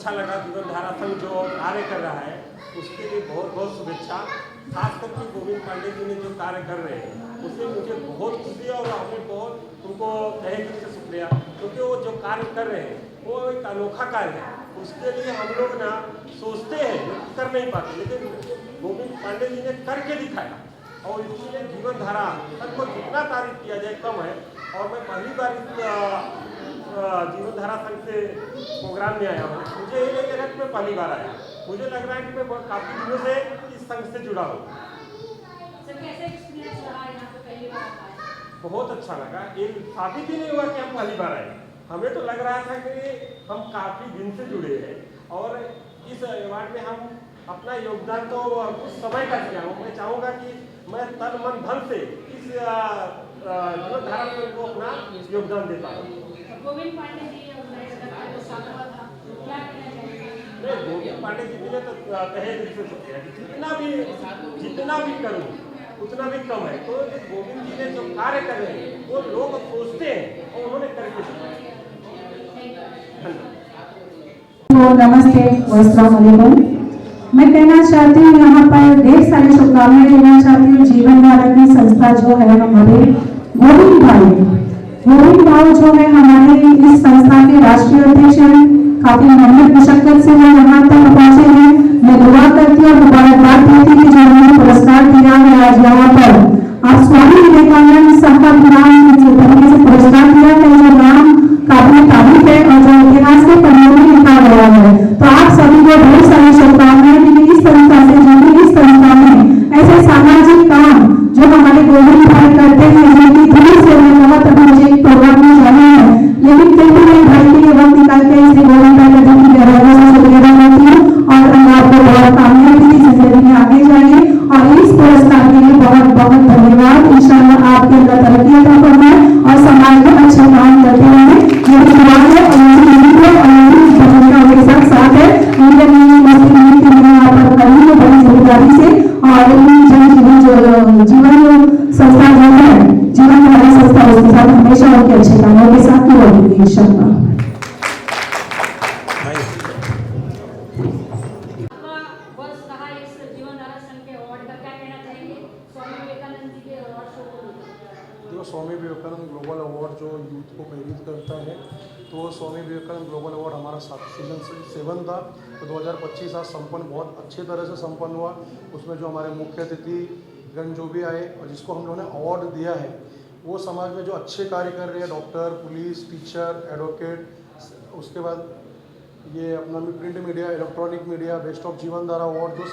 अच्छा लगा। जीवन धारा संघ जो कार्य कर रहा है उसके लिए बहुत बहुत शुभेच्छा। खास करके गोविंद पांडे जी ने जो कार्य कर रहे हैं उससे मुझे बहुत खुशी है और हमें बहुत उनको तहे दिल से शुक्रिया, क्योंकि वो जो कार्य कर रहे हैं वो एक अनोखा कार्य है। उसके लिए हम लोग ना सोचते हैं लेकिन कर नहीं पाते, लेकिन गोविंद पांडे जी ने करके दिखाया और इसलिए जीवन धारा संघ को जितना तारीफ किया जाए कम है। और मैं पहली बार इस जीवन धारा संघ से प्रोग्राम में आया हूँ। मुझे ये नहीं लगा कि मैं पहली बार आया, मुझे लग रहा है कि मैं काफ़ी दिनों से इस संघ से जुड़ा हूँ। बहुत अच्छा लगा। ये साबित ही नहीं हुआ कि हम पहली बार आए, हमें तो लग रहा था कि हम काफ़ी दिन से जुड़े हैं और इस अवार्ड में हम अपना योगदान तो कुछ समय का किया हूँ। मैं चाहूँगा कि मैं तन मन धन से इस जीवन धारा को अपना योगदान देता हूँ। गोविंद पांडे जी नहीं, गोविंद पांडे जी ने तो तहे दिल से सोचा कि जितना भी करूँ उतना भी कम है। तो गोविंद जी ने जो कार्य कर रहे हैं वो लोग सोचते हैं और उन्होंने करके दिखाया। तो नमस्ते, अस्सलाम वालेकुम। मैं कहना चाहती हूँ यहाँ पर ढेर सारी शुभकामनाएं देना चाहती हूँ। जीवन धारा की संस्था जो है हमारे गोविंद भाई जो है हमारे इस संस्था के राष्ट्रीय अध्यक्ष हैं। काफी मेहनत मुशक्कत से वो यहाँ तक पहुंचे हैं। मैं दुआ करती हूँ और मुबारकबाद देती हूँ कि जो उन्होंने पुरस्कार दिया है आज यहाँ पर आप स्वामी विवेकानंद सबका नाम तरीके से पुरस्कार दिया है, जो नाम काबिल तारीफ है और जो इतिहास के पन्नों में लिखा गया है। तो आप सभी को ढेर सारी शुभकामनाएं कि इस संस्था से जुड़ी इस संस्था में ऐसे सामाजिक काम जो हमारे गोविंद भाई करते हैं, जिनकी दूर से मैं बहुत अभी मुझे एक प्रोग्राम में जाना है, लेकिन फिर भी मैं भाई के लिए वक्त निकाल के इसे गोविंद भाई का दिन गहराइयों से शुक्रिया करती हूँ और मैं आपको बहुत कामयाबी की जिंदगी में आगे जाइए और इस पुरस्कार के लिए बहुत बहुत धन्यवाद। इंशाअल्लाह आपके अंदर तरक्की अता फरमाए और समाज में अच्छे काम करते रहे। मेरी दुआ है और मेरी उम्मीद है और मेरी भूमिका मेरे साथ है। मुझे मुस्लिम की मैंने यहाँ पर करी है बड़ी जिम्मेदारी से और जीवन संस्था जो है जीवन धारा संस्था उसके साथ हमेशा उनके अच्छे कामों के साथ ही रहेगी इंशाअल्लाह। स्वामी विवेकानंद ग्लोबल अवार्ड जो यूथ को प्रेरित करता है, तो स्वामी विवेकानंद ग्लोबल अवार्ड हमारा सीजन 7 था। तो 2025 आज संपन्न बहुत अच्छी तरह से संपन्न हुआ। उसमें जो हमारे मुख्य अतिथिगण जो भी आए और जिसको हम लोगों ने अवार्ड दिया है वो समाज में जो अच्छे कार्य कर रहे हैं, डॉक्टर, पुलिस, टीचर, एडवोकेट, उसके बाद ये अपना print media, electronic media, best of जीवन धारा अवार्ड जो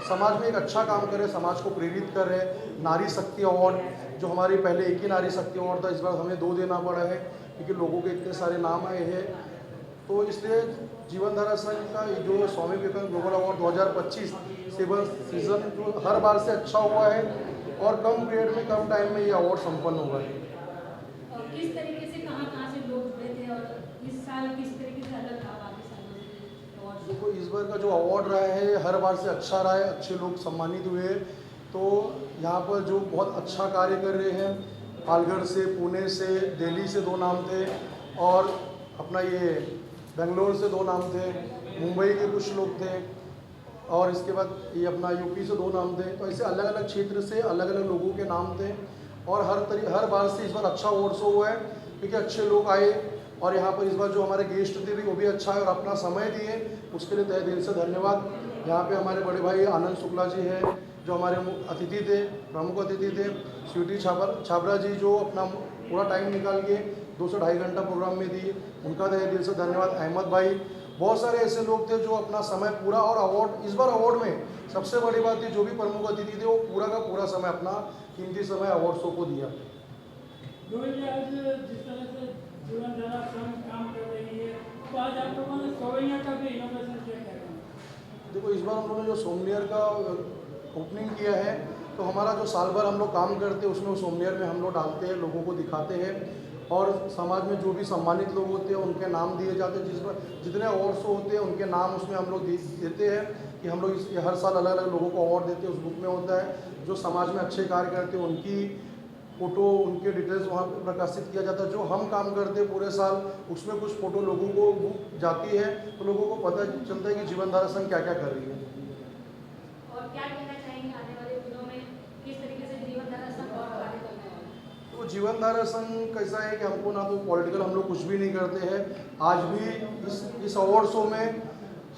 समाज में एक अच्छा काम कर रहे, समाज को प्रेरित कर रहे। नारी शक्ति अवार्ड जो हमारी पहले एक ही नारी शक्ति अवार्ड था, इस बार हमें 2 देना पड़ा है क्योंकि लोगों के इतने सारे नाम आए हैं। तो इसलिए जीवन धारा संघ का जो Swami Vivekananda global award 2025 season जो हर बार से अच्छा हुआ है और कम पीरियड में कम टाइम में ये अवार्ड संपन्न हुआ है। किस तरीके से कहाँ से लोग जुड़े थे और इस साल किस तरीके से अलग था बाकी सालों से? देखो, इस बार का जो अवार्ड रहा है हर बार से अच्छा रहा है, अच्छे लोग सम्मानित हुए। तो यहाँ पर जो बहुत अच्छा कार्य कर रहे हैं, पालघर से, पुणे से, दिल्ली से 2 नाम थे और अपना ये बेंगलोर से 2 नाम थे, मुंबई के कुछ लोग थे और इसके बाद ये अपना यूपी से 2 नाम थे। तो ऐसे अलग अलग क्षेत्र से अलग अलग लोगों के नाम थे और हर बार से इस बार अच्छा अवार्ड शो हुआ है क्योंकि अच्छे लोग आए और यहाँ पर इस बार जो हमारे गेस्ट थे भी वो भी अच्छा है और अपना समय दिए, उसके लिए तहे दिल से धन्यवाद। यहाँ पे हमारे बड़े भाई आनंद शुक्ला जी हैं जो हमारे अतिथि थे, प्रमुख अतिथि थे। स्वीटी छाबरा जी जो अपना पूरा टाइम निकाल के 2 से 2.5 घंटा प्रोग्राम में दी, उनका तहे दिल से धन्यवाद। अहमद भाई, बहुत सारे ऐसे लोग थे जो अपना समय पूरा और अवार्ड, इस बार अवार्ड में सबसे बड़ी बात थी जो भी प्रमुख अतिथि थे वो पूरा का पूरा समय अपना कीमती समय अवार्ड शो को दिया। जिस तरह से जीवन धारा संघ काम कर रही है, तो आज आप लोगों ने सोमनियर का भी इनोवेशन किया है। देखो, इस बार हम लोगों ने जो सोमनियर का ओपनिंग किया है, तो हमारा जो साल भर हम लोग काम करते हैं उसमें सोमनियर में हम लोग डालते हैं, लोगों को दिखाते हैं और समाज में जो भी सम्मानित लोग होते हैं उनके नाम दिए जाते हैं। जितने अवार्ड शो होते हैं उनके नाम उसमें हम लोग देते हैं कि हम लोग हर साल अलग अलग लोगों को अवार्ड देते हैं। उस बुक में होता है जो समाज में अच्छे कार्य करते हैं उनकी फ़ोटो उनके डिटेल्स वहाँ पे प्रकाशित किया जाता है। जो हम काम करते हैं पूरे साल उसमें कुछ फ़ोटो लोगों को जाती है तो लोगों को पता चलता है कि जीवनधारा संघ क्या क्या कर रही है। और क्या कहना चाहेंगे आने वाले दिनों में किस तरीके से जीवनधारा संघ और कार्य करने वाला है? तो जीवनधारा संघ कैसा है कि हमको ना तो पॉलिटिकल हम लोग कुछ भी नहीं करते हैं। आज भी इस अवार्ड शो में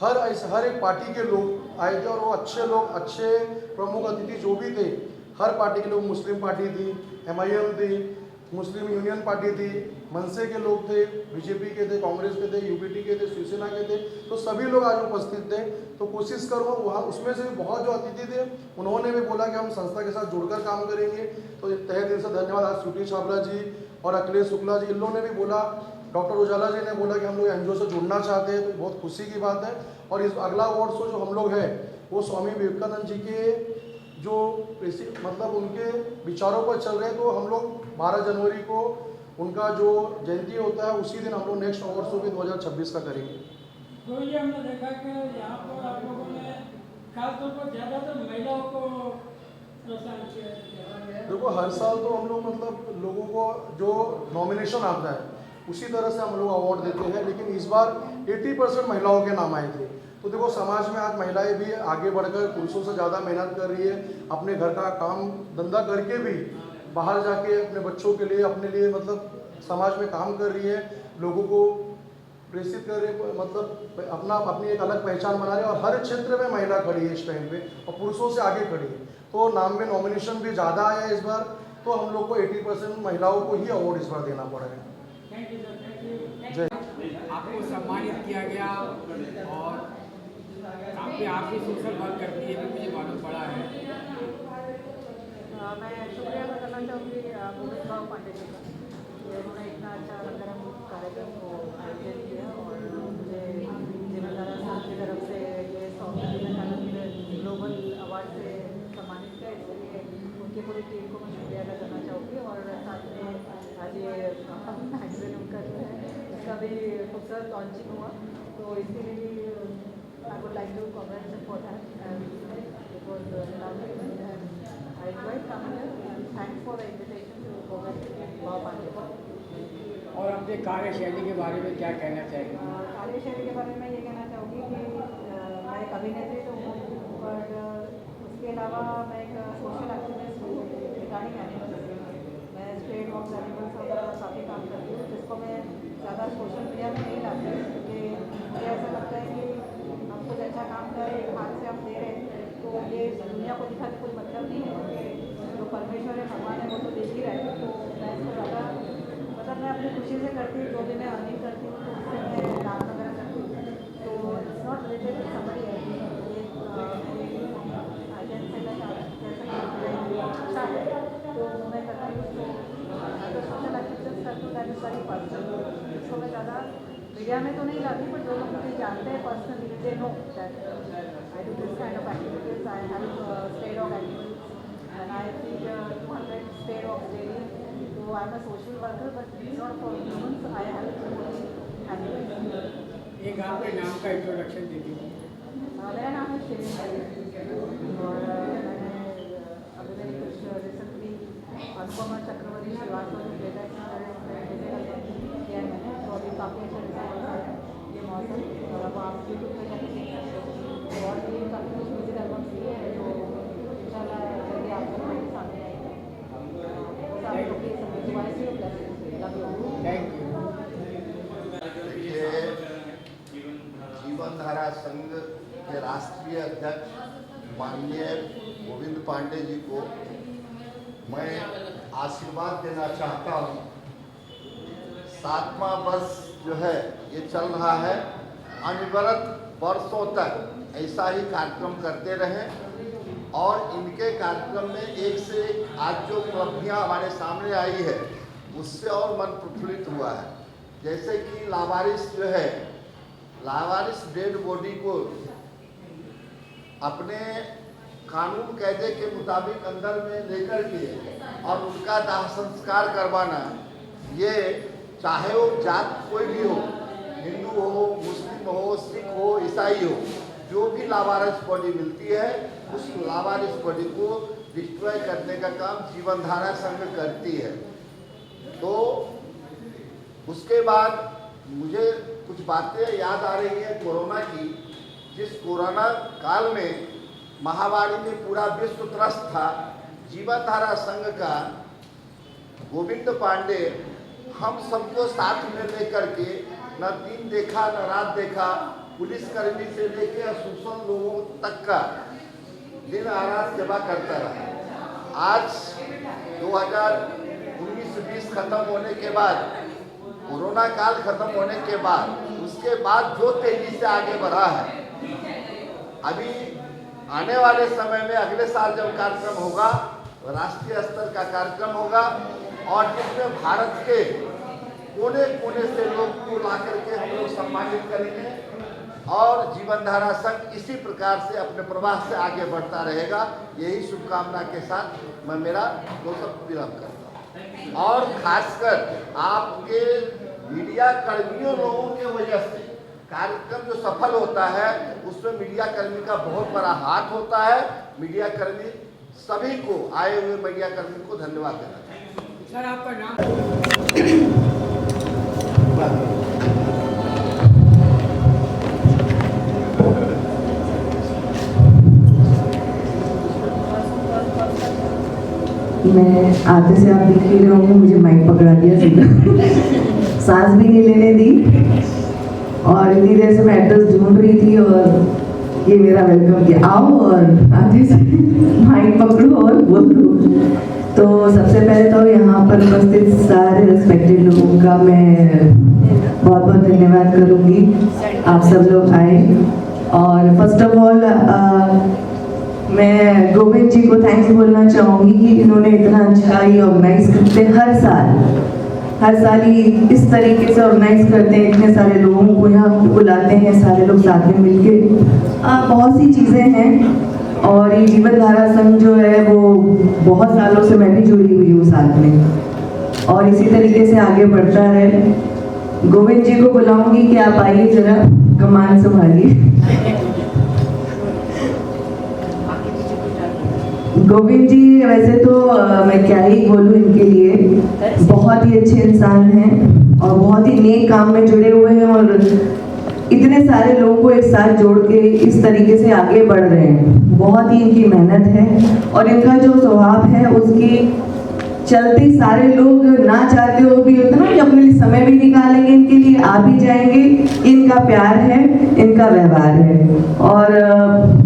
हर एक पार्टी के लोग आए थे और वो अच्छे लोग, अच्छे प्रमुख अतिथि जो भी थे, हर पार्टी के लोग, मुस्लिम पार्टी थी, MIM थी, मुस्लिम यूनियन पार्टी थी, मनसे के लोग थे, बीजेपी के थे, कांग्रेस के थे, UPT के थे, शिवसेना के थे, तो सभी लोग आज उपस्थित थे। तो कोशिश करो वहाँ उसमें से बहुत जो अतिथि थे उन्होंने भी बोला कि हम संस्था के साथ जुड़कर काम करेंगे। तो तहे दिल से धन्यवाद। आज स्वीटी छाबड़ा जी और अखिलेश शुक्ला जी इन लोगों ने भी बोला, डॉक्टर उजाला जी ने बोला कि हम लोग NGO से जुड़ना चाहते हैं, तो बहुत खुशी की बात है। और इस अगला अवार्ड शो जो हम लोग है वो स्वामी विवेकानंद जी के जो मतलब उनके विचारों पर चल रहे हैं। तो हम लोग 12 जनवरी को उनका जो जयंती होता है उसी दिन हम लोग नेक्स्ट अवार्ड शो भी 2026 का करेंगे। तो ये हमने देखा कि यहाँ पर आप लोगों ने खासतौर पर ज़्यादातर महिलाओं को प्रोत्साहन किया। देखो हर साल तो हम लोग मतलब लोगों को जो नॉमिनेशन आता है उसी तरह से हम लोग अवार्ड देते हैं, लेकिन इस बार 80% महिलाओं के नाम आए थे। तो देखो समाज में आज महिलाएं भी आगे बढ़कर पुरुषों से ज़्यादा मेहनत कर रही है, अपने घर का काम धंधा करके भी बाहर जाके अपने बच्चों के लिए, अपने लिए मतलब समाज में काम कर रही है, लोगों को प्रेरित कर रही है, मतलब अपनी एक अलग पहचान बना रही है। और हर क्षेत्र में महिला खड़ी है इस टाइम पे और पुरुषों से आगे खड़ी है। तो नाम में नॉमिनेशन भी ज़्यादा आया है इस बार, तो हम लोग को 80% महिलाओं को ही अवार्ड इस बार देना पड़ा है। Thank you sir, thank you. जय। आपको सम्मानित किया गया और काम पे आप भी सोशल वर्क करती है, भी मुझे मालूम पड़ा है। मैं शुक्रिया अदा करना चाहूँगी गोविंद भाव पांडे जी का, ये उन्होंने इतना अच्छा रंगारंग कार्यक्रम को आयोजित किया और मुझे जीवनधारा संघ की तरफ से ये स्वामी विवेकानंद ग्लोबल अवार्ड से सम्मानित किया, इसलिए उनकी पूरी टीम को मैं शुक्रिया अदा करना चाहूँगी। और साथ में आज ये मैगजीन उनका जो है इसका भी खूबसूरत लॉन्चिंग हुआ, तो इसके लिए भी I would like to congratulate for that, and it was lovely and I enjoyed coming here, and thanks for the invitation to congratulate Baba Pandey। और अपने कार्यशैली के बारे में क्या कहना चाहेंगे? कार्यशैली के बारे में ये कहना चाहूँगी कि मैं एक अभिनेत्री तो हूँ, पर उसके अलावा मैं एक सोशल एक्टिविस्ट हूँ रिगार्डिंग एनिमल्स। मैं स्ट्रेट डॉग्स एनिमल्स और काफ़ी काम करती हूँ, जिसको मैं ज़्यादा सोशल मीडिया में नहीं लाती, क्योंकि मुझे ऐसा लगता है कि हम कुछ अच्छा काम कर रहे हैं, एक हाथ से हम दे रहे हैं, तो ये दुनिया को दिखा के कोई मतलब नहीं है। जो परमेश्वर है, भगवान है, वो तो देख ही रहे हैं। तो मैं इसको ज़्यादा मतलब मैं अपनी खुशी से करती हूँ, जो भी मैं अर्निंग करती हूँ तो उससे मैं दान वगैरह करती हूँ। तो it's not related to somebody else, अच्छा है तो मैं करती हूँ। तो सोशल एक्टिविटीज करती हूँ, दैट इज़ वेरी पर्सनल, इसको मैं ज़्यादा मीडिया में तो नहीं लाती, पर जो लोग मुझे जानते हैं personally, they know that I do this kind of activities. I have stay dog animals and I feed 200 stay dogs daily. तो I am a social worker, but it's not for humans, I help animals. एक आपके नाम का introduction दीजिए। मेरा नाम है शिरीन और मैंने अभी मेरी कुछ रिसेंटली अनुपमा चक्रवर्ती श्रीवास्तव जो बेटा किया है मैंने, तो अभी काफ़ी अच्छा रिजल्ट है ये मौसम। और अब आप यूट्यूब पर जाकर देख सकते हो, तो और भी काफ़ी कुछ म्यूजिक एल्बम दिए हैं जो इंशाल्लाह जल्दी आप लोगों के सामने आएंगे। सारे लोग ये सब दुआएं से blessings love you. Thank you. देखिए, जीवनधारा संघ के राष्ट्रीय अध्यक्ष माननीय गोविंद पांडे जी को मैं आशीर्वाद देना चाहता हूँ। 7वां वर्ष जो है ये चल रहा है, अनवरत वर्षों तक ऐसा ही कार्यक्रम करते रहें और इनके कार्यक्रम में एक से एक आज जो उपलब्धियाँ हमारे सामने आई है उससे और मन प्रफुल्लित हुआ है। जैसे कि लावारिस जो है, लावारिस डेड बॉडी को अपने कानून कायदे के मुताबिक अंदर में लेकर के और उनका दाह संस्कार करवाना, ये चाहे वो जात कोई भी हो, हिंदू हो, मुस्लिम हो, सिख हो, ईसाई हो, जो भी लावारिस बॉडी मिलती है उस लावारिस बॉडी को डिस्ट्रॉय करने का काम जीवन धारा संघ करती है। तो उसके बाद मुझे कुछ बातें याद आ रही है कोरोना की, जिस कोरोना काल में महामारी में पूरा विश्व त्रस्त था। जीवन धारा संघ का गोविंद पांडे हम सबको साथ में लेकर के न दिन देखा न रात देखा, पुलिसकर्मी से लेकर शोषण लोगों तक का दिन रात सेवा करता रहा। आज 2019-20 खत्म होने के बाद, कोरोना काल खत्म होने के बाद, उसके बाद जो तेजी से आगे बढ़ा है, अभी आने वाले समय में अगले साल जब कार्यक्रम होगा, राष्ट्रीय स्तर का कार्यक्रम होगा और जिसमें भारत के कोने कोने से लोग को ला करके हम लोग सम्मानित करेंगे और जीवन धारा संघ इसी प्रकार से अपने प्रवाह से आगे बढ़ता रहेगा। यही शुभकामना के साथ मैं मेरा विराम करता हूँ। और खासकर आपके मीडिया कर्मियों लोगों के वजह से कार्यक्रम जो सफल होता है उसमें मीडिया कर्मी का बहुत बड़ा हाथ होता है। मीडिया कर्मी सभी को, आए हुए मीडिया कर्मी को धन्यवाद देना चाहिए। सर आपका नाम? मैं आते से आप देख ही रहे होंगे, मुझे माइक पकड़ा दिया सीधा, सांस भी नहीं लेने दी और इतनी देर से मैं एड्रेस ढूंढ रही थी और ये मेरा वेलकम किया, आओ और आते से माइक पकड़ो और बोल दो। तो सबसे पहले तो यहाँ पर उपस्थित सारे रिस्पेक्टेड लोगों का मैं बहुत बहुत धन्यवाद करूँगी, आप सब लोग आए। और फर्स्ट ऑफ ऑल मैं गोविंद जी को थैंक्स बोलना चाहूँगी कि इन्होंने इतना अच्छा ही ऑर्गेनाइज करते हर साल ही इस तरीके से ऑर्गेनाइज करते हैं, इतने सारे लोगों को यहाँ बुलाते हैं, सारे लोग साथ में मिलके बहुत सी चीज़ें हैं। और ये जीवन धारा संघ जो है वो बहुत सालों से मैं भी जुड़ी हुई हूँ साथ में और इसी तरीके से आगे बढ़ता रहे। गोविंद जी को बुलाऊंगी कि आप आइए जरा कमान संभालिए। गोविंद जी वैसे तो मैं क्या ही बोलूँ इनके लिए, बहुत ही अच्छे इंसान हैं और बहुत ही नेक काम में जुड़े हुए हैं और इतने सारे लोगों को एक साथ जोड़ के इस तरीके से आगे बढ़ रहे हैं। बहुत ही इनकी मेहनत है और इनका जो स्वभाव है उसकी चलते सारे लोग ना चाहते हो भी होता ना कि अपने लिए समय भी निकालेंगे, इनके लिए आ भी जाएंगे। इनका प्यार है, इनका व्यवहार है और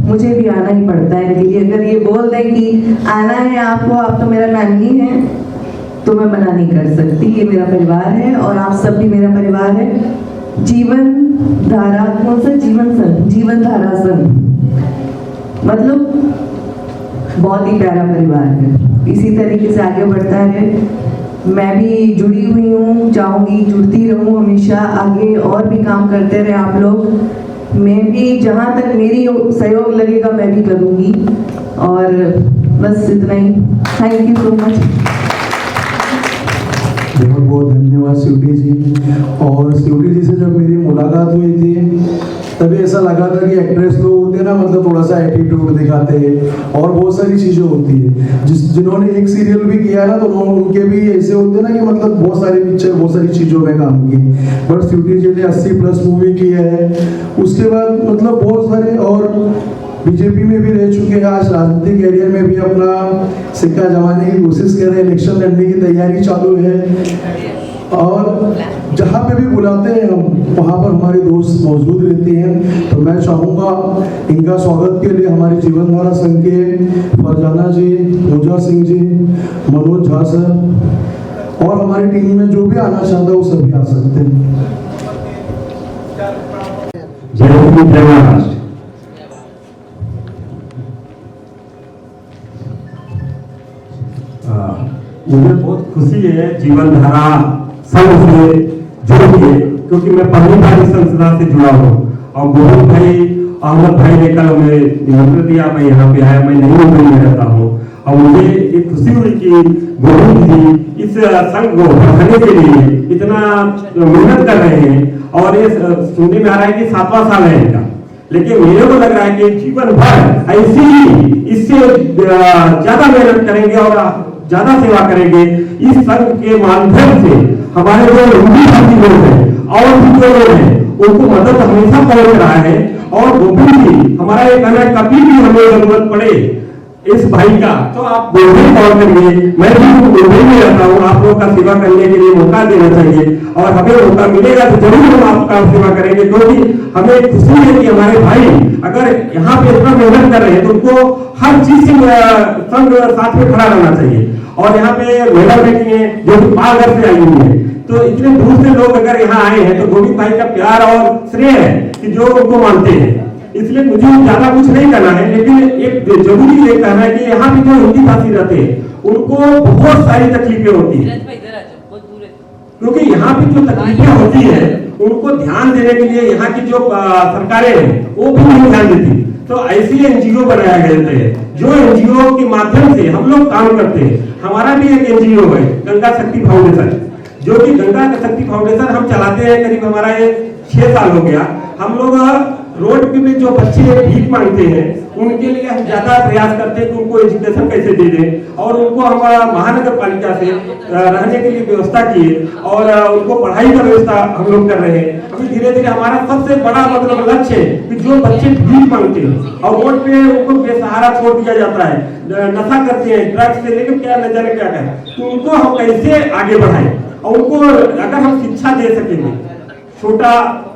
मुझे भी आना ही पड़ता है इनके लिए। अगर ये बोल दें कि आना है आपको, आप तो मेरा नानी है, तो मैं मना नहीं कर सकती। ये मेरा परिवार है और आप सब भी मेरा परिवार है। जीवन धारा, कौन सा जीवन संघ? जीवन धारा संघ मतलब बहुत ही प्यारा परिवार है, इसी तरीके से आगे बढ़ता है। मैं भी जुड़ी हुई हूँ, चाहूँगी जुड़ती रहूँ हमेशा, आगे और भी काम करते रहे आप लोग। मैं भी जहाँ तक मेरी सहयोग लगेगा मैं भी करूँगी और बस इतना ही। Thank you so much. बहुत बहुत धन्यवाद शिवटी जी। और शिवटी जी से जब मेरी मुलाकात हुई थी तभी ऐसा लगा था कि एक्ट्रेस लोग होते हैं ना, मतलब थोड़ा सा एटीट्यूड दिखाते हैं और बहुत सारी चीज़ें होती है। जिन्होंने एक सीरियल भी किया ना तो उनके भी ऐसे होते हैं ना कि मतलब बहुत सारी पिक्चर, बहुत सारी चीज़ों में काम की। बट शिवटी जी ने 80+ मूवी की है, उसके बाद मतलब बहुत सारे, और बीजेपी में भी रह चुके हैं। आज राजनीतिक कैरियर में भी अपना सिक्का जमाने की कोशिश कर रहे हैं, इलेक्शन लड़ने की तैयारी चालू है और जहाँ पे भी बुलाते हैं हम वहाँ पर हमारे दोस्त मौजूद रहते हैं। तो मैं चाहूँगा इनका स्वागत के लिए हमारे जीवन धारा संघ के फरजाना जी, पूजा सिंह जी, मनोज झा सर और हमारी टीम में जो भी आना चाहता है वो सभी आ सकते हैं। मुझे बहुत खुशी है जीवन धारा संघ से जुड़ के, क्योंकि मैं पहली बार इस संस्था से जुड़ा हूँ और गोविंद भाई, अहमद भाई ने कल हमें निमंत्रण दिया, मैं यहाँ पे आया। मैं नई मुंबई में रहता हूँ और मुझे एक खुशी हुई कि गोविंद जी इस संघ को बढ़ाने के लिए इतना मेहनत कर रहे हैं और ये सुनने में आ रहा है कि 7वां साल है इनका। लेकिन मेरे को लग रहा है कि जीवन भर ऐसे ही इससे ज्यादा मेहनत करेंगे और ज्यादा सेवा करेंगे। इस संघ के माध्यम से हमारे जो हिंदी भाषी लोग हैं और भी जो लोग हैं उनको मदद हमेशा पहुंच रहा है। और गोविंद जी हमारा ये कहना है, कभी भी हमें जरूरत पड़े इस भाई का तो आप बोलने कॉल करिए। मैं भी बोलने में रहता हूँ, आप लोगों का सेवा करने के लिए मौका देना चाहिए और हमें मौका मिलेगा तो जरूर हम आपका सेवा करेंगे, क्योंकि हमें खुशी है कि हमारे भाई अगर यहाँ पे इतना मेहनत कर रहे हैं तो उनको हर चीज से संग साथ में खड़ा रहना चाहिए। और यहाँ पे महिला बेटी है जो कि पालघर से आई हुई है, तो इतने दूर से लोग अगर यहाँ आए हैं तो गोविंद भाई का प्यार और श्रेय है कि जो उनको मानते हैं। इसलिए मुझे ज्यादा कुछ नहीं करना है, लेकिन एक जरूरी ये कहना है कि यहाँ पे जो हिंदी भाषी रहते हैं उनको बहुत सारी तकलीफें होती है, क्योंकि यहाँ पे जो तकलीफें होती है उनको ध्यान देने के लिए यहाँ की जो सरकारें हैं वो भी नहीं ध्यान देती। तो ऐसी एनजीओ बनाया गए थे जो एनजीओ के माध्यम से हम लोग काम करते हैं। हमारा भी एक एनजीओ है गंगा शक्ति फाउंडेशन, जो कि गंगा शक्ति फाउंडेशन हम चलाते हैं। करीब हमारा ये 6 साल हो गया। हम लोग रोड पे भी जो बच्चे भीख मांगते हैं उनके लिए हम ज्यादा प्रयास करते हैं कि उनको एजुकेशन कैसे दे दें, और उनको हम महानगर पालिका से रहने के लिए व्यवस्था किए और उनको पढ़ाई का व्यवस्था हम लोग कर रहे हैं। अभी धीरे धीरे हमारा सबसे बड़ा मतलब लक्ष्य है कि जो बच्चे भीख मांगते हैं और रोड पे उनको बेसहारा छोड़ दिया जाता है, नशा करते हैं, ड्रग्स से लेकर क्या न जाने क्या क्या, तो उनको हम कैसे आगे बढ़ाएं और उनको अगर हम शिक्षा दे सकेंगे। छोटा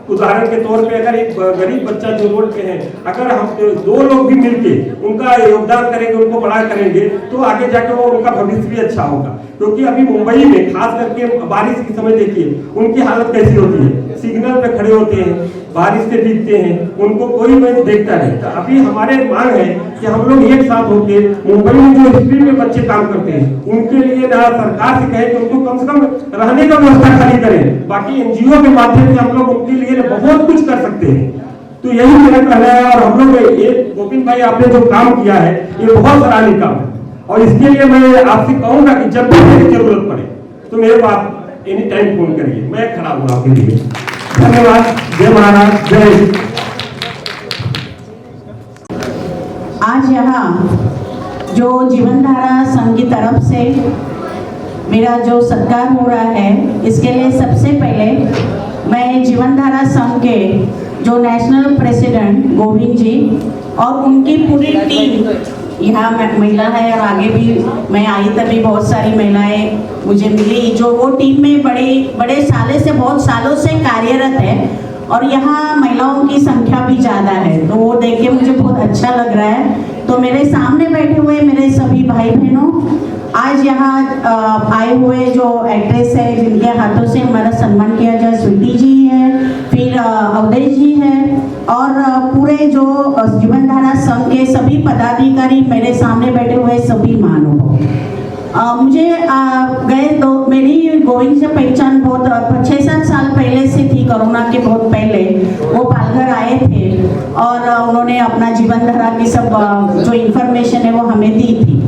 उदाहरण के तौर पे अगर एक गरीब बच्चा जो रोड पे है, अगर हम 2 लोग भी मिलके उनका योगदान करेंगे, उनको बड़ा करेंगे तो आगे जाके वो उनका भविष्य भी अच्छा होगा। क्योंकि अभी मुंबई में खास करके बारिश के समय देखिए उनकी हालत कैसी होती है, सिग्नल पे खड़े होते हैं, बारिश से भीगते हैं, उनको कोई नहीं देखता नहीं। तो अभी हमारे मांग है कि हम लोग एक साथ होके मुंबई में जो स्ट्रीट में बच्चे काम करते हैं उनके लिए ना सरकार से कहे कि उनको कम से कम रहने का व्यवस्था खाली करें, बाकी एनजीओ के माध्यम से हम लोग उनके लिए बहुत कुछ कर सकते हैं। तो यही मेरा कहना है। और हम लोग ये गोविंद भाई आपने जो काम किया है ये बहुत सराहनीय काम है, और इसके लिए मैं आपसे कहूंगा कि जब भी मेरी जरूरत पड़े तो मेरे को आप एनी टाइम फोन करिए, मैं खड़ा हूँ आपके लिए। धन्यवाद। जय महाराज, जय हिंद। आज यहाँ जो जीवन धारा संघ की तरफ से मेरा जो सत्कार हो रहा है, इसके लिए सबसे पहले मैं जीवन धारा संघ के जो नेशनल प्रेसिडेंट गोविंद जी और उनकी पूरी टीम, यहाँ महिला है और आगे भी मैं आई तभी बहुत सारी महिलाएं मुझे मिली जो वो टीम में बड़े बहुत सालों से कार्यरत है, और यहाँ महिलाओं की संख्या भी ज़्यादा है, तो वो देख के मुझे बहुत अच्छा लग रहा है। तो मेरे सामने बैठे हुए मेरे सभी भाई बहनों, आज यहाँ आए हुए जो एक्ट्रेस है जिनके हाथों से हमारा सम्मान किया जाए, स्वीटी जी है, फिर अवधेश जी है, और पूरे जो जीवन धारा संघ के सभी पदाधिकारी, मेरे सामने बैठे हुए सभी महानुभाव। मुझे मेरी गोविंद से पहचान बहुत 6-7 साल पहले से थी। कोरोना के बहुत पहले वो पालघर आए थे और उन्होंने अपना जीवन धारा की सब जो इन्फॉर्मेशन है वो हमें दी थी।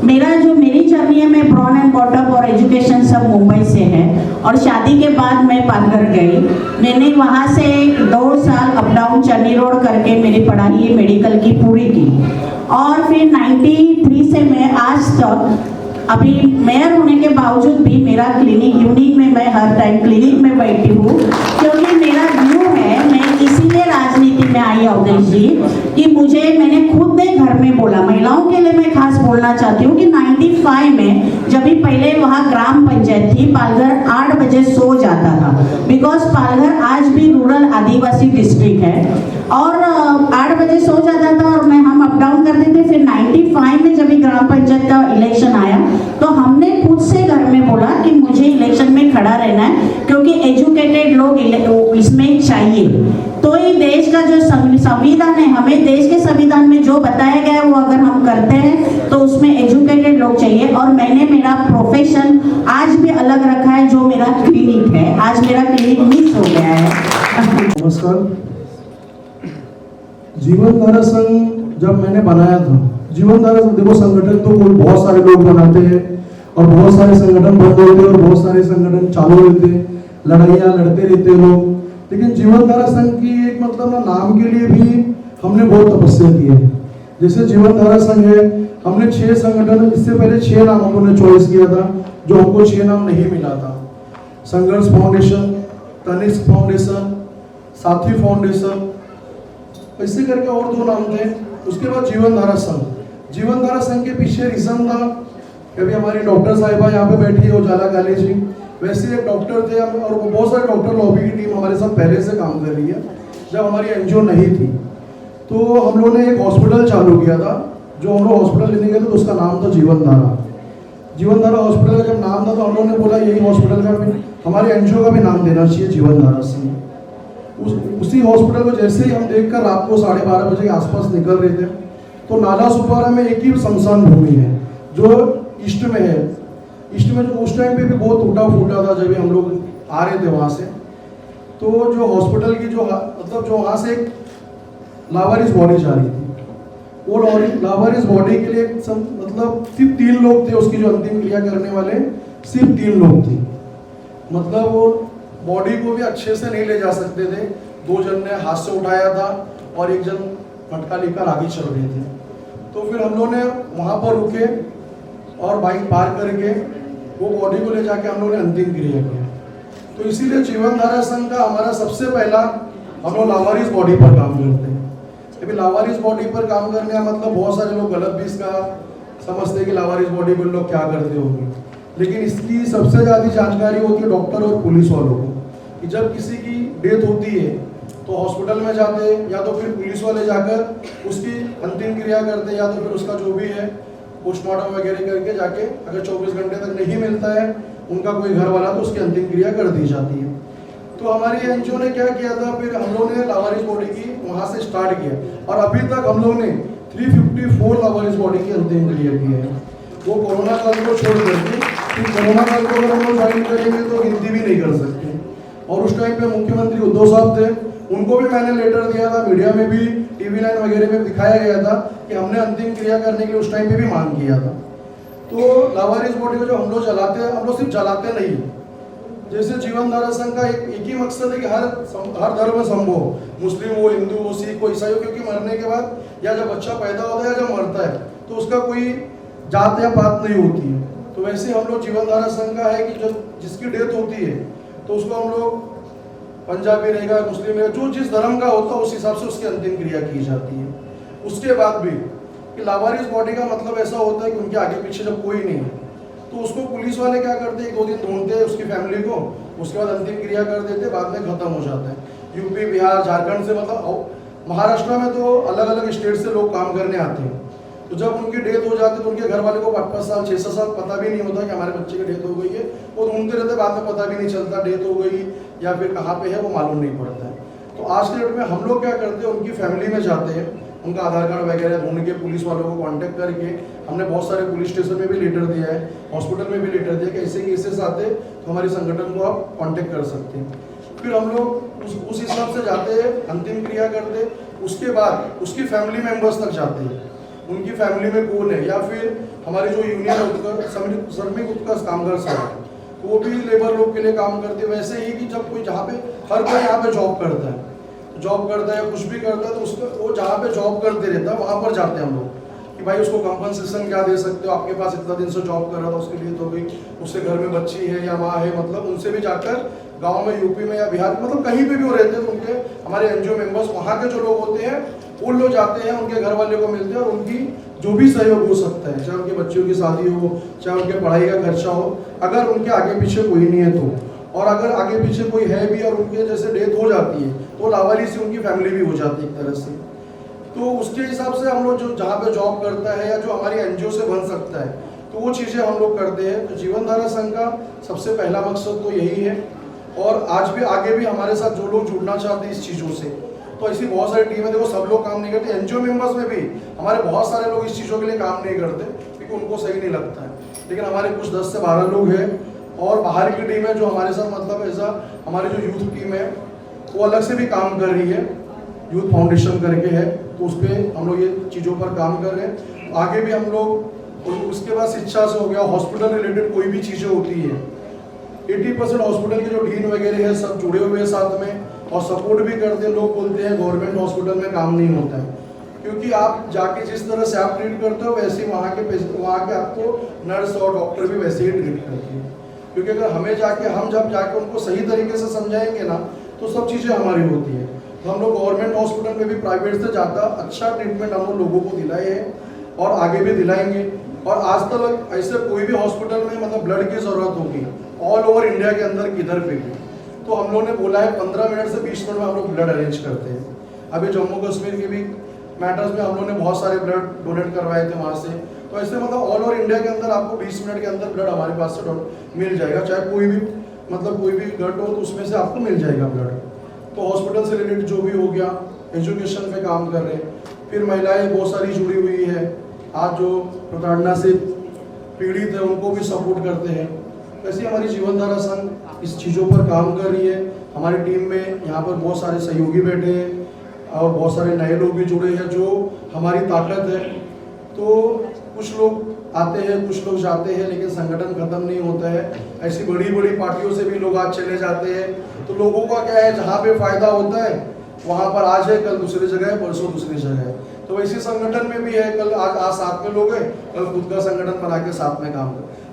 मेरी जर्नी है, मैं ब्रॉन एंड बॉटअप और एजुकेशन सब मुंबई से है, और शादी के बाद मैं पालघर गई। मैंने वहाँ से 2 साल अप डाउन चन्नी रोड करके मेरी पढ़ाई मेडिकल की पूरी की, और फिर 93 से मैं आज तक अभी मेयर होने के बावजूद भी मेरा क्लिनिक यूनिक में मैं हर टाइम क्लिनिक में बैठी हूँ, क्योंकि मेरा व्यू है, मैं इसीलिए राजनीति में आई अवधेश जी कि मैंने खुद ने घर में बोला, महिलाओं के लिए मैं खास बोलना चाहती हूँ कि 95 में जब भी पहले वहाँ ग्राम पंचायत थी, पालघर 8 बजे सो जाता था, बिकॉज पालघर आज भी रूरल आदिवासी डिस्ट्रिक्ट है, और 8 बजे सो जाता था और हम अप डाउन करते थे। फिर 95 में जब भी ग्राम पंचायत का इलेक्शन आया तो हमने खुद से घर में बोला कि मुझे इलेक्शन में खड़ा रहना है, क्योंकि एजुकेटेड लोग इसमें चाहिए। तो ये देश का जो संविधान है, हमें देश के संविधान में जो बताया गया है वो अगर हम करते हैं तो उसमें एजुकेटेड लोग चाहिए। और मैंने मेरा प्रोफेशन आज भी अलग रखा है, जो मेरा क्लिनिक है। आज मेरा क्लिनिक मिस हो गया है। नमस्कार। जीवन धारा संघ जब मैंने बनाया था, जीवन धारा संघ देखो, संगठन तो कोई बहुत सारे लोग बनाते हैं और बहुत सारे संगठन बंद होते हैं और बहुत सारे संगठन चालू रहते हैं, लड़ाइयाँ लड़ते रहते हैं लोग, लेकिन जीवन धारा संघ की एक मतलब ना नाम के लिए भी हमने बहुत तपस्या की है। जैसे जीवन धारा संघ है, हमने 6 संगठन, इससे पहले 6 नाम हम लोगों ने चॉइस किया था, जो हमको 6 नाम नहीं मिला था। संघर्ष फाउंडेशन, तनिष्क फाउंडेशन, साथी फाउंडेशन, ऐसे करके और 2 नाम थे। उसके बाद जीवन धारा संघ। जीवन धारा संघ के पीछे रीजन था, कभी हमारी डॉक्टर साहिबा यहाँ पे बैठी है, उजाला काली जी, वैसे एक डॉक्टर थे और बहुत सारे डॉक्टर लॉबी की टीम हमारे साथ पहले से काम कर रही है। जब हमारी एनजीओ नहीं थी तो हम लोगों ने एक हॉस्पिटल चालू किया था, जो हम लोग हॉस्पिटल लेने गए थे तो उसका नाम था जीवन धारा। जीवन धारा हॉस्पिटल का जब नाम था तो हम लोगों ने बोला यही हॉस्पिटल का भी, हमारे एनजीओ का भी नाम देना चाहिए जीवन धारा से। उसी हॉस्पिटल को जैसे ही हम देखकर रात को 12:30 बजे के आसपास निकल रहे थे तो नाला सुपारा में एक ही शमशान भूमि है जो ईस्ट में है। ईस्ट में जो उस टाइम पे भी बहुत टूटा फूटा था, जब हम लोग आ रहे थे वहाँ से, तो जो हॉस्पिटल की जो मतलब जो वहाँ से एक लावारिस बॉडी जा रही थी, वो लावारिस बॉडी के लिए मतलब सिर्फ 3 लोग थे, उसकी जो अंतिम क्रिया करने वाले सिर्फ 3 लोग थे। मतलब वो बॉडी को भी अच्छे से नहीं ले जा सकते थे, 2 जन ने हाथ से उठाया था और 1 जन मटका लेकर आगे चल रहे थे। तो फिर हम लोगों ने वहाँ पर रुके और बाइक पार करके वो बॉडी को ले जाके हम लोगों ने अंतिम क्रिया किया। तो इसीलिए जीवन धारा संघ का हमारा सबसे पहला, हम लोग लावारिस बॉडी पर काम करते हैं। अभी लावारिस बॉडी पर काम करने का मतलब बहुत सारे लोग गलत भी इसका समझते हैं कि लावारिस बॉडी पर लोग क्या करते होंगे, लेकिन इसकी सबसे ज़्यादा जानकारी होती है डॉक्टर और पुलिस वालों को, कि जब किसी की डेथ होती है तो हॉस्पिटल में जाते हैं, या तो फिर पुलिस वाले जाकर उसकी अंतिम क्रिया करते हैं, या तो फिर उसका जो भी है पोस्टमार्टम वगैरह करके जाके, अगर 24 घंटे तक नहीं मिलता है उनका कोई घर वाला तो उसकी अंतिम क्रिया कर दी जाती है। तो हमारी एनजीओ ने क्या किया था, फिर हम लोगों ने लावारिस बॉडी की वहाँ से स्टार्ट किया और अभी तक हम लोगों ने 354 लावारिस बॉडी की अंतिम क्रिया की है। वो कोरोना काल को छोड़ करके, फिर कोरोना काल को अगर हम लोग ज्वाइन करेंगे तो गिनती भी नहीं कर सकते। और उस टाइम पे मुख्यमंत्री उद्धव साहब थे, उनको भी मैंने लेटर दिया था, मीडिया में भी TV 9 वगैरह में दिखाया गया था कि हमने अंतिम क्रिया करने के लिए उस टाइम पे भी मांग किया था। तो लावारिस बॉडी को जो हम लोग चलाते हैं, हम लोग सिर्फ चलाते नहीं, जैसे जीवन धारा संघ का एक ही मकसद है कि हर धर्म संभव, मुस्लिम हो, हिंदू हो, सिख हो, ईसाई हो, क्योंकि मरने के बाद या जब बच्चा पैदा होता है या जब मरता है तो उसका कोई जात या पात नहीं होती है। तो वैसे हम लोग जीवन धारा संघ का है कि जब जिसकी डेथ होती है तो उसको हम लोग, पंजाबी रहेगा, मुस्लिम रहेगा, जो जिस धर्म का होता है उस हिसाब से उसकी अंतिम क्रिया की जाती है। उसके बाद भी कि लावारिस बॉडी का मतलब ऐसा होता है कि उनके आगे पीछे जब कोई नहीं है तो उसको पुलिस वाले क्या करते हैं, 1-2 दिन ढूंढते हैं उसकी फैमिली को, उसके बाद अंतिम क्रिया कर देते, बाद में खत्म हो जाता है। यूपी, बिहार, झारखंड से, मतलब महाराष्ट्र में तो अलग अलग स्टेट से लोग काम करने आते हैं। तो जब उनकी डेथ हो जाती है तो उनके घर वाले को 5-5 साल 6-7 साल पता भी नहीं होता कि हमारे बच्चे की डेथ हो गई है। वो ढूंढते रहते, बाद में पता भी नहीं चलता डेथ हो गई या फिर कहाँ पे है वो मालूम नहीं पड़ता है। तो आज के डेट में हम लोग क्या करते हैं, उनकी फैमिली में जाते हैं, उनका आधार कार्ड वगैरह ढूंढ के पुलिस वालों को कांटेक्ट करके, हमने बहुत सारे पुलिस स्टेशन में भी लेटर दिया है, हॉस्पिटल में भी लेटर दिया कि ऐसे केसेस आते तो हमारे संगठन को आप कांटेक्ट कर सकते हैं। फिर हम लोग उस हिसाब से जाते हैं, अंतिम क्रिया करते, उसके बाद उसकी फैमिली मेम्बर्स तक जाते हैं, उनकी फैमिली में कौन है, या फिर हमारी जो यूनियन श्रमिक उत्कर्ष कामगार संघ, वो भी लेबर लोग के लिए काम करते हैं। वैसे ही कि जब कोई जहाँ पे, हर कोई यहाँ पे जॉब करता है, कुछ भी करता है तो उसको, वो जहाँ पे जॉब करते रहता है वहाँ पर जाते हैं हम लोग कि भाई उसको कंपनसेशन क्या दे सकते हो, आपके पास इतना दिन से जॉब कर रहा था, उसके लिए तो भी, उसके घर में बच्ची है या माँ है, मतलब उनसे भी जाकर गांव में, यूपी में या बिहार, मतलब कहीं पे भी वो रहते हैं तो उनके, हमारे एनजीओ मेंबर्स, वहाँ के जो लोग होते हैं वो लोग जाते हैं, उनके घर वाले को मिलते हैं और उनकी जो भी सहयोग हो सकता है, चाहे उनके बच्चों की शादी हो, चाहे उनके पढ़ाई का खर्चा हो, अगर उनके आगे पीछे कोई नहीं है तो, और अगर आगे पीछे कोई है भी और उनके जैसे डेथ हो जाती है तो लावारिस से उनकी फैमिली भी हो जाती है एक तरह से। तो उसके हिसाब से हम लोग जो जहाँ पे जॉब करता है या जो हमारी एनजीओ से बन सकता है तो वो चीज़ें हम लोग करते हैं। तो जीवन धारा संघ का सबसे पहला मकसद तो यही है, और आज भी आगे भी हमारे साथ जो लोग जुड़ना चाहते हैं इस चीज़ों से, तो ऐसी बहुत सारी टीमें, देखो सब लोग काम नहीं करते, एनजीओ मेंबर्स में भी हमारे बहुत सारे लोग इस चीज़ों के लिए काम नहीं करते क्योंकि उनको सही नहीं लगता है, लेकिन हमारे कुछ 10 से 12 लोग हैं और बाहर की टीम है जो हमारे साथ, मतलब ऐसा हमारी जो यूथ टीम है वो अलग से भी काम कर रही है, यूथ फाउंडेशन करके है, तो उस पर हम लोग ये चीज़ों पर काम कर रहे हैं। आगे भी हम लोग, उसके बाद शिक्षा से हो गया, हॉस्पिटल रिलेटेड कोई भी चीज़ें होती है, 80% हॉस्पिटल के जो डीन वगैरह है सब जुड़े हुए हैं साथ में, और सपोर्ट भी करते हैं। लोग बोलते हैं गवर्नमेंट हॉस्पिटल में काम नहीं होता है, क्योंकि आप जाके जिस तरह से आप ट्रीट करते हो वैसे ही वहाँ के आपको नर्स और डॉक्टर भी वैसे ही ट्रीट करती है। क्योंकि अगर हम जब जाके उनको सही तरीके से समझाएंगे ना तो सब चीज़ें हमारी होती है। तो हम लोग गवर्नमेंट हॉस्पिटल में भी प्राइवेट से ज़्यादा अच्छा ट्रीटमेंट हम लोगों को दिलाए हैं और आगे भी दिलाएंगे। और आज तक ऐसे कोई भी हॉस्पिटल में मतलब ब्लड की ज़रूरत होगी ऑल ओवर इंडिया के अंदर किधर पे भी, तो हम लोगों ने बोला है 15 मिनट से 20 मिनट में हम लोग ब्लड अरेंज करते हैं। अभी जम्मू कश्मीर के भी मैटर्स में हम लोगों ने बहुत सारे ब्लड डोनेट करवाए थे वहाँ से। तो ऐसे मतलब ऑल ओवर इंडिया के अंदर आपको 20 मिनट के अंदर ब्लड हमारे पास से मिल जाएगा, चाहे कोई भी ब्लड हो तो उसमें से आपको मिल जाएगा ब्लड। तो हॉस्पिटल से रिलेटेड जो भी हो गया, एजुकेशन पे काम कर रहे हैं। फिर महिलाएं बहुत सारी जुड़ी हुई है, आज जो प्रताड़ना से पीड़ित है उनको भी सपोर्ट करते हैं। वैसे हमारी जीवनधारा संघ इस चीज़ों पर काम कर रही है। हमारी टीम में यहाँ पर बहुत सारे सहयोगी बैठे हैं और बहुत सारे नए लोग भी जुड़े हैं जो हमारी ताकत है। तो कुछ लोग आते हैं, कुछ लोग जाते हैं, लेकिन संगठन खत्म नहीं होता है। ऐसी बड़ी बड़ी पार्टियों से भी लोग आज चले जाते हैं। तो लोगों का क्या है, जहाँ पे फायदा होता है वहाँ पर आज है, कल दूसरी जगह है, परसों दूसरी जगह है। तो वैसे संगठन में भी है, कल आज साथ में लोग हैं, कल खुद का संगठन बना के साथ में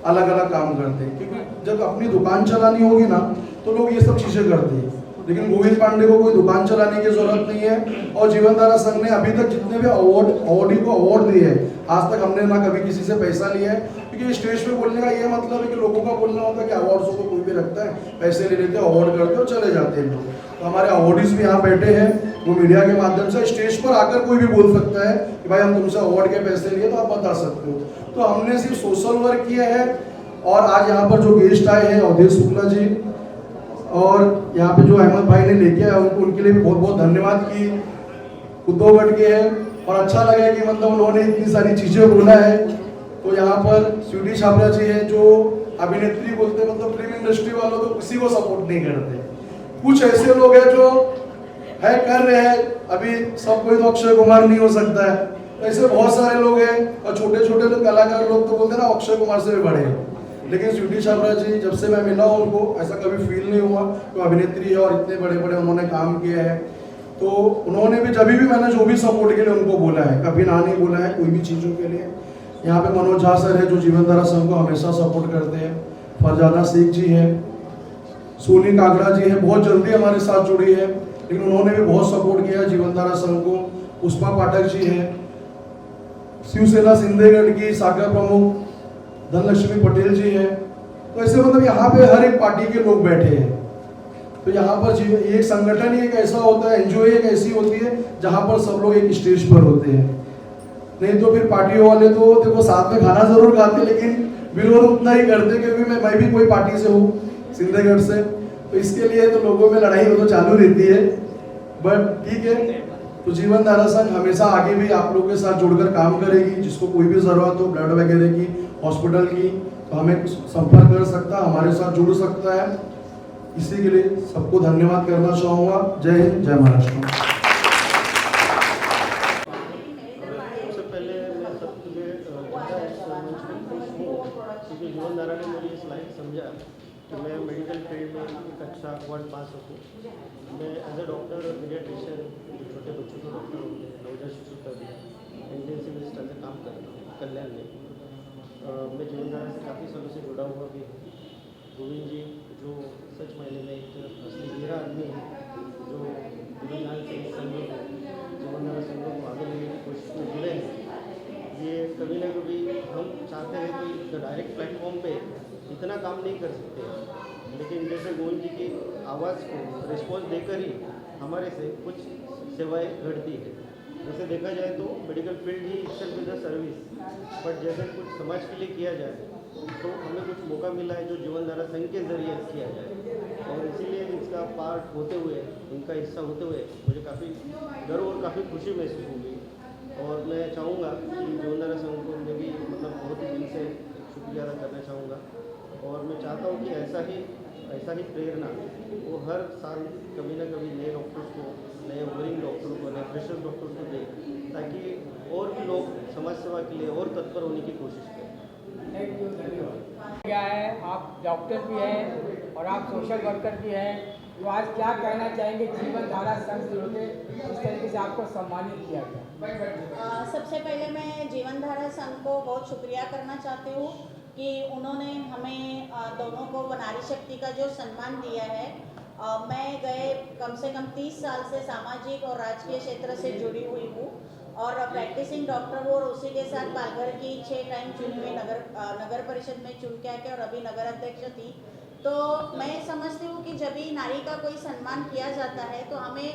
अलग अलग काम करते हैं। क्योंकि जब अपनी दुकान चलानी होगी ना तो लोग ये सब चीज़ें करते हैं, लेकिन गोविंद पांडे को कोई दुकान चलाने की जरूरत नहीं है। और जीवनधारा संघ ने अभी तक जितने भी अवार्डी को अवार्ड दिए हैं, आज तक हमने ना कभी किसी से पैसा लिया है। क्योंकि स्टेज पे बोलने का ये मतलब है कि लोगों का बोलना होता है कि अवार्ड्स को कोई भी रखता है, पैसे ले लेते हैं, अवार्ड करते हैं और चले जाते हैं लोग। तो हमारे अवार्डीज भी यहाँ बैठे हैं, वो मीडिया के माध्यम से स्टेज पर आकर कोई भी बोल सकता है कि भाई हम तुमसे अवार्ड के पैसे लिए, तो आप बता सकते हो। तो हमने सिर्फ सोशल वर्क किया है। और आज यहाँ पर जो गेस्ट आए हैं अवधेश शुक्ला जी और यहाँ पे जो अहमद भाई ने लेके आया उनके लिए भी बहुत बहुत धन्यवाद कि उद्धवगढ़ के हैं। और अच्छा लगा कि मतलब उन्होंने इतनी सारी चीज़ें बोला है। तो यहाँ पर स्वीटी छाबड़ा जी है जो अभिनेत्री बोलते हैं, मतलब फिल्म इंडस्ट्री वालों तो किसी को सपोर्ट नहीं करते। कुछ ऐसे लोग हैं जो है कर रहे हैं, अभी सब कोई तो अक्षय कुमार नहीं हो सकता है। ऐसे बहुत सारे लोग हैं और छोटे छोटे लोग कलाकार लोग तो बोलते हैं ना अक्षय कुमार से भी बड़े हैं। लेकिन स्वीटी छाबड़ा जी जब से मैं मिला हूँ उनको ऐसा कभी फील नहीं हुआ कि अभिनेत्री है और इतने बड़े बड़े उन्होंने काम किए हैं। तो उन्होंने भी जब भी मैंने जो भी सपोर्ट के लिए उनको बोला है, कभी ना नहीं बोला है कोई भी चीज़ों के लिए। यहाँ पे मनोज झा सर है जो जीवनधारा संघ को हमेशा सपोर्ट करते हैं। फरजाना शेख जी है, सोनी कागड़ा जी है, बहुत जल्दी हमारे साथ जुड़ी है, लेकिन उन्होंने भी बहुत सपोर्ट किया जीवनधारा संघ को। पुष्पा पाठक जी है, शिवसेना सिंधेगढ़ की शाखा प्रमुख धनलक्ष्मी पटेल जी है। तो ऐसे मतलब यहाँ पे हर एक पार्टी के लोग बैठे हैं। तो यहाँ पर एक संगठन ही एक ऐसा होता है, एनजीओ एक ऐसी होती है जहाँ पर सब लोग एक स्टेज पर होते हैं। नहीं तो फिर पार्टियों वाले तो देखो साथ में खाना जरूर खाते लेकिन विरोध उतना ही करते, क्योंकि मैं भी कोई पार्टी से हूँ सिंधेगढ़ से, तो इसके लिए तो लोगों में लड़ाई तो चालू रहती है। बट ठीक है, तो जीवनधारा संघ हमेशा आगे भी आप लोगों के साथ जुड़कर काम करेगी। जिसको कोई भी ज़रूरत हो ब्लड वगैरह की, हॉस्पिटल की, तो हमें संपर्क कर सकता है, हमारे साथ जुड़ सकता है। इसी के लिए सबको धन्यवाद करना चाहूँगा। जय हिंद, जय महाराष्ट्र। सबसे पहले मैं सबके लिए क्योंकि जीवनधारा ने मुझे इस लायक समझा कि मैं मेडिकल फील्ड में एक अच्छा अवार्ड पा सकूँ। मैं एज ए डॉक्टर पीडियाट्रिशियन, जो छोटे बच्चों के डॉक्टर होते हैं, नवजात शिशु तज्ञ, इंटेंसिविस्ट ऐसे काम करता हूँ कल्याण में। मैं जीवनधारा से काफ़ी सालों से जुड़ा हुआ भी हूँ। गोविंद जी जो सच मायने में एक असली हीरा आदमी है, जो जीवनधारा से जीवनधारा संघों को आगे लेने की कोशिश में जुड़े हैं। ये कभी ना कभी हम चाहते हैं कि डायरेक्ट प्लेटफॉर्म पे इतना काम नहीं कर सकते, लेकिन जैसे गोविंद जी की आवाज़ को रिस्पॉन्स देकर ही हमारे से कुछ सेवाएं घटती है। वैसे देखा जाए तो medical field he itself is a service, but जैसे कुछ समाज के लिए किया जाए तो हमें कुछ मौका मिला है जो जीवनधारा संघ के जरिए किया जाए, और इसीलिए इसका पार्ट होते हुए, इनका हिस्सा होते हुए मुझे काफ़ी गर्व और काफ़ी खुशी महसूस होगी। और मैं चाहूँगा कि जीवनधारा संघ को मैं भी मतलब बहुत ही दिल से शुक्रिया अदा करना चाहूँगा। और मैं चाहता हूँ कि ऐसा ही प्रेरणा वो हर साल कभी ना कभी नए डॉक्टर्स को, नए ओवरिंग डॉक्टरों को, नए फ्रेशर डॉक्टर्स को दे, ताकि और भी लोग समाज सेवा के लिए और तत्पर होने की कोशिश करें। थैंक यू, धन्यवाद। क्या है, आप डॉक्टर भी हैं और आप सोशल वर्कर भी हैं, तो आज क्या कहना चाहेंगे जीवन धारा संघ से जुड़े इस तरीके से आपको सम्मानित किया गया? सबसे पहले मैं जीवन धारा संघ को बहुत शुक्रिया करना चाहती हूँ कि उन्होंने हमें दोनों को नारी शक्ति का जो सम्मान दिया है। मैं गए कम से कम 30 साल से सामाजिक और राजकीय क्षेत्र से जुड़ी हुई हूँ और प्रैक्टिसिंग डॉक्टर हूँ और उसी के साथ पालघर की 6 टाइम चुनी हुई नगर परिषद में चुन के आके और अभी नगर अध्यक्ष थी। तो मैं समझती हूँ कि जब भी नारी का कोई सम्मान किया जाता है तो हमें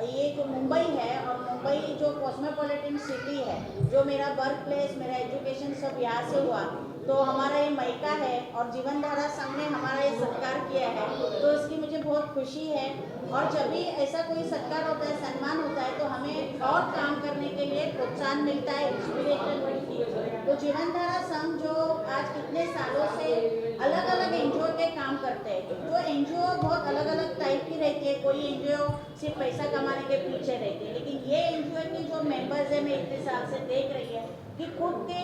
ये जो मुंबई है और मुंबई जो कॉस्मोपॉलिटन सिटी है, जो मेरा बर्थ प्लेस, मेरा एजुकेशन सब यहाँ से हुआ, तो हमारा ये मायका है और जीवन धारा संघ ने हमारा ये सत्कार किया है, तो इसकी मुझे बहुत खुशी है। और जब भी ऐसा कोई सत्कार होता है, सम्मान होता है, तो हमें और काम करने के लिए प्रोत्साहन मिलता है, इंस्पिरेशन मिलती है। तो जीवन धारा संघ जो आज कितने सालों से अलग अलग एनजीओ के काम करते हैं, जो एनजीओ बहुत अलग अलग टाइप की रहती है, कोई एनजीओ सिर्फ पैसा कमाने के पीछे रहती है, लेकिन ये एनजीओ की जो मेंबर्स है, मैं इतने साल से देख रही है कि खुद के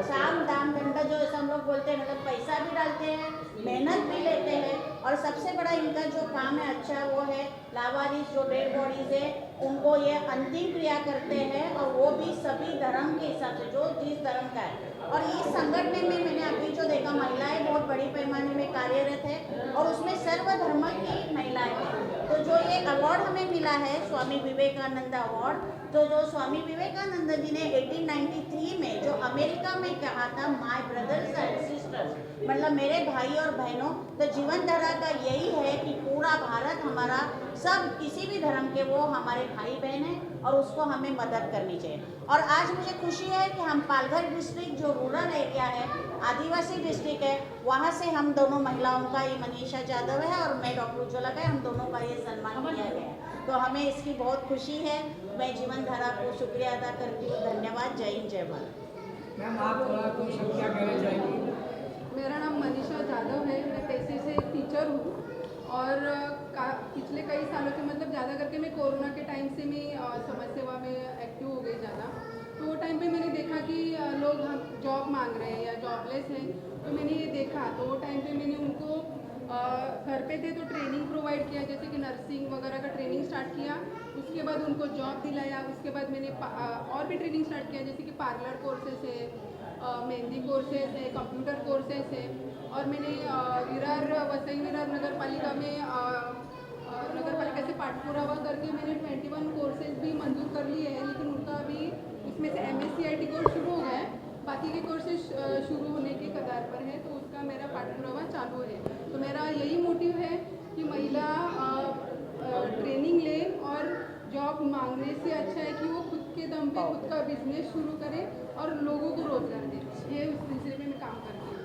साम दाम दंडा जो ऐसा हम लोग बोलते हैं, मतलब पैसा भी डालते हैं, मेहनत भी लेते हैं और सबसे बड़ा इनका जो काम है अच्छा वो है लावारिस जो डेड बॉडीज है उनको ये अंतिम क्रिया करते हैं और वो भी सभी धर्म के हिसाब से जो जिस धर्म का है। और इस संगठन में मैंने अभी जो देखा महिलाएं बहुत बड़ी पैमाने में कार्यरत है और उसमें सर्वधर्म की महिलाएं हैं। तो जो ये अवार्ड हमें मिला है स्वामी विवेकानंद अवार्ड, तो जो स्वामी विवेकानंद जी ने 1893 में जो अमेरिका में कहा था माय ब्रदर्स एंड सिस्टर्स, मतलब मेरे भाई और बहनों, तो जीवन धारा का यही है कि पूरा भारत हमारा सब किसी भी धर्म के वो हमारे भाई बहन हैं और उसको हमें मदद करनी चाहिए। और आज मुझे खुशी है कि हम पालघर डिस्ट्रिक्ट जो रूरल एरिया है, आदिवासी डिस्ट्रिक्ट है, वहाँ से हम दोनों महिलाओं का, ये मनीषा यादव है और मैं डॉक्टर उज्ज्वला का, हम दोनों का ये सम्मान किया गया है। तो हमें इसकी बहुत खुशी है। मैं जीवन धारा को शुक्रिया अदा करती हूँ। धन्यवाद। जय हिंद, जय भारत। मैम आप कुछ क्या कहना चाहेंगी? मेरा नाम मनीषा यादव है, मैं पेशे से एक टीचर हूँ और पिछले कई सालों से, मतलब ज़्यादा करके मैं कोरोना के टाइम से मैं समाज सेवा में एक्टिव हो गई ज़्यादा। तो वो टाइम पे मैंने देखा कि लोग हम जॉब मांग रहे हैं या जॉबलेस हैं, तो मैंने ये देखा। तो वो टाइम पे मैंने उनको घर पे थे तो ट्रेनिंग प्रोवाइड किया, जैसे कि नर्सिंग वगैरह का ट्रेनिंग स्टार्ट किया। उसके बाद उनको जॉब दिलाया। उसके बाद मैंने और भी ट्रेनिंग स्टार्ट किया, जैसे कि पार्लर कोर्सेस है, मेहंदी कोर्सेस है, कंप्यूटर कोर्सेस है। और मैंने वसई विरार नगर पालिका में नगर पालिका से पाठपुरावा करके मैंने 21 कोर्सेज भी मंजूर कर लिए हैं, लेकिन उनका अभी उसमें से MSCIT कोर्स शुरू हो गया है, बाकी के कोर्सेज शुरू होने के कगार पर है, तो उसका मेरा पाठपुरावा चालू है। तो मेरा यही मोटिव है कि महिला ट्रेनिंग ले और जॉब मांगने से अच्छा है कि वो खुद के दम पे खुद का बिजनेस शुरू करे और लोगों को रोजगार दे। ये उस सिलसिले में मैं काम करती हूँ।